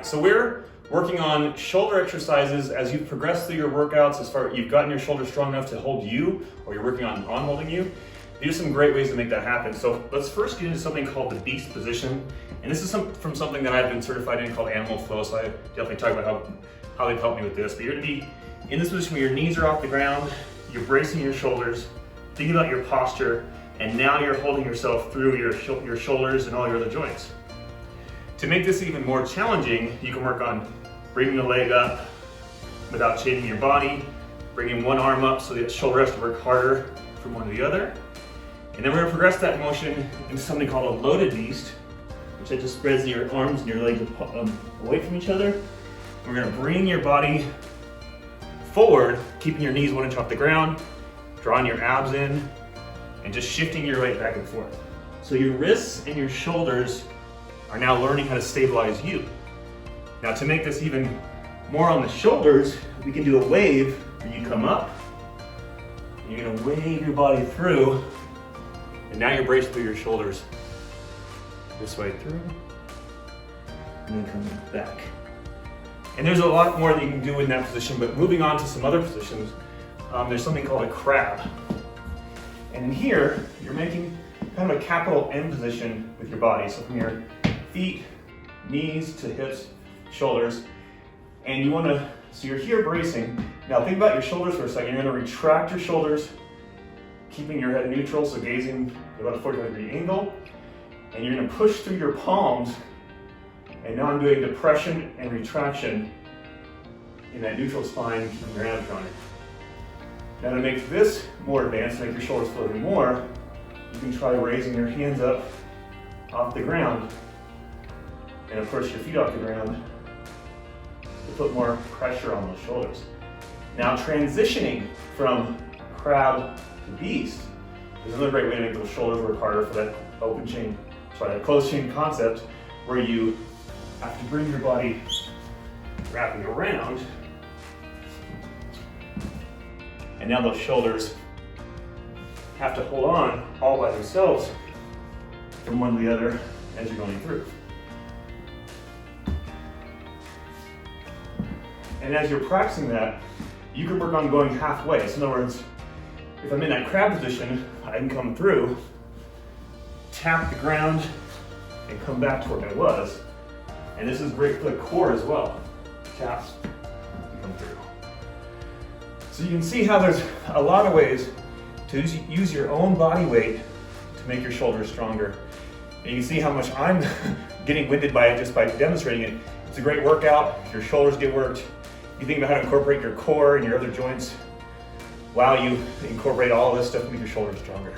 right, so we're working on shoulder exercises as you progress through your workouts, as far as you've gotten your shoulders strong enough to hold you, or you're working on holding you. These are some great ways to make that happen. So let's first get into something called the beast position. And this is from something that I've been certified in called animal flow. So I definitely talk about how they've helped me with this. But you're gonna be in this position where your knees are off the ground, you're bracing your shoulders, thinking about your posture, and now you're holding yourself through your shoulders and all your other joints. To make this even more challenging, you can work on bringing the leg up without changing your body, bringing one arm up so the shoulder has to work harder from one to the other. And then we're gonna progress that motion into something called a loaded beast, which just spreads your arms and your legs away from each other. And we're gonna bring your body forward, keeping your knees 1 inch off the ground, drawing your abs in, and just shifting your weight back and forth. So your wrists and your shoulders are now learning how to stabilize you. Now to make this even more on the shoulders, we can do a wave where you come up, and you're gonna wave your body through, and now you're braced through your shoulders. This way through, and then coming back. And there's a lot more that you can do in that position, but moving on to some other positions, there's something called a crab. And in here, you're making kind of a capital M position with your body. So from your feet, knees to hips, shoulders, and you wanna, so you're here bracing. Now think about your shoulders for a second. You're gonna retract your shoulders, keeping your head neutral, so gazing at about a 45-degree angle. And you're gonna push through your palms, and now I'm doing depression and retraction in that neutral spine, keeping your abdomen. Now to make this more advanced, make your shoulders floating more, you can try raising your hands up off the ground, and of course your feet off the ground, to put more pressure on those shoulders. Now transitioning from crab to beast is another great way to make those shoulders work harder for that that closed chain concept, where you have to bring your body wrapping around, and now those shoulders have to hold on all by themselves from one to the other as you're going through. And as you're practicing that, you can work on going halfway. So in other words, if I'm in that crab position, I can come through, tap the ground, and come back to where I was. And this is great for the core as well. Taps and come through. So you can see how there's a lot of ways to use your own body weight to make your shoulders stronger. And you can see how much I'm getting winded by it just by demonstrating it. It's a great workout. Your shoulders get worked. You think about how to incorporate your core and your other joints while you incorporate all this stuff to make your shoulders stronger.